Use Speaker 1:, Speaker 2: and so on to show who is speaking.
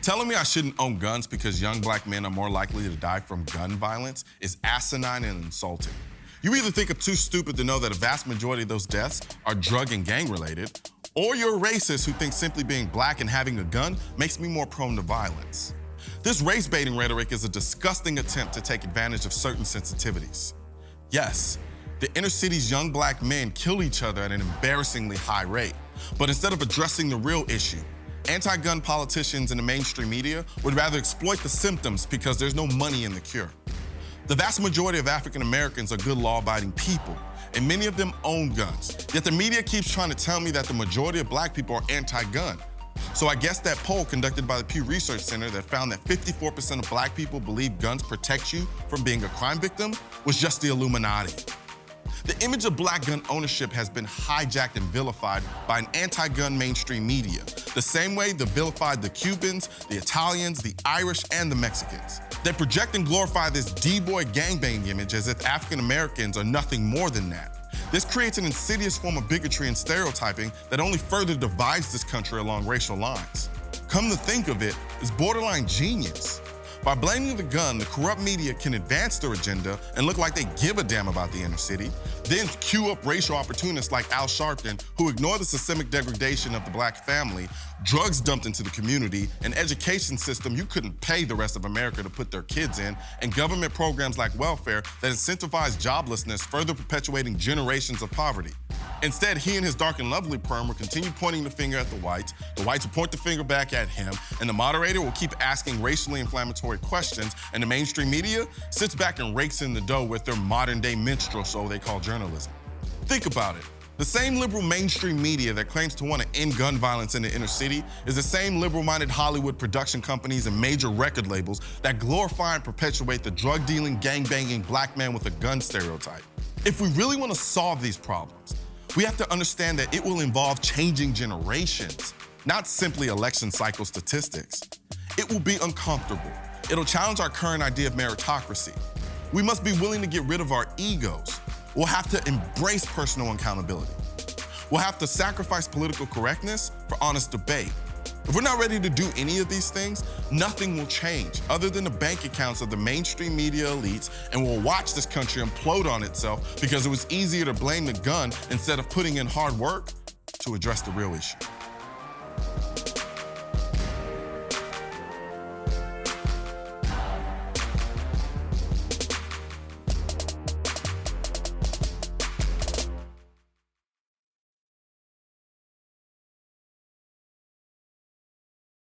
Speaker 1: Telling me I shouldn't own guns because young black men are more likely to die from gun violence is asinine and insulting. You either think I'm too stupid to know that a vast majority of those deaths are drug and gang related, or you're a racist who thinks simply being black and having a gun makes me more prone to violence. This race-baiting rhetoric is a disgusting attempt to take advantage of certain sensitivities. Yes, the inner city's young black men kill each other at an embarrassingly high rate, but instead of addressing the real issue, anti-gun politicians in the mainstream media would rather exploit the symptoms because there's no money in the cure. The vast majority of African Americans are good law-abiding people, and many of them own guns. Yet the media keeps trying to tell me that the majority of black people are anti-gun. So I guess that poll conducted by the Pew Research Center that found that 54% of black people believe guns protect you from being a crime victim was just the Illuminati. The image of black gun ownership has been hijacked and vilified by an anti-gun mainstream media, the same way they vilified the Cubans, the Italians, the Irish, and the Mexicans. They project and glorify this D-boy gangbang image as if African Americans are nothing more than that. This creates an insidious form of bigotry and stereotyping that only further divides this country along racial lines. Come to think of it, it's borderline genius. By blaming the gun, the corrupt media can advance their agenda and look like they give a damn about the inner city, then cue up racial opportunists like Al Sharpton who ignore the systemic degradation of the black family, drugs dumped into the community, an education system you couldn't pay the rest of America to put their kids in, and government programs like welfare that incentivize joblessness, further perpetuating generations of poverty. Instead, he and his dark and lovely perm will continue pointing the finger at the whites will point the finger back at him, and the moderator will keep asking racially inflammatory questions, and the mainstream media sits back and rakes in the dough with their modern-day minstrel show they call journalism. Think about it. The same liberal mainstream media that claims to want to end gun violence in the inner city is the same liberal-minded Hollywood production companies and major record labels that glorify and perpetuate the drug-dealing, gang-banging black man with a gun stereotype. If we really want to solve these problems, we have to understand that it will involve changing generations, not simply election cycle statistics. It will be uncomfortable. It'll challenge our current idea of meritocracy. We must be willing to get rid of our egos. We'll have to embrace personal accountability. We'll have to sacrifice political correctness for honest debate. If we're not ready to do any of these things, nothing will change other than the bank accounts of the mainstream media elites, and we'll watch this country implode on itself because it was easier to blame the gun instead of putting in hard work to address the real issue.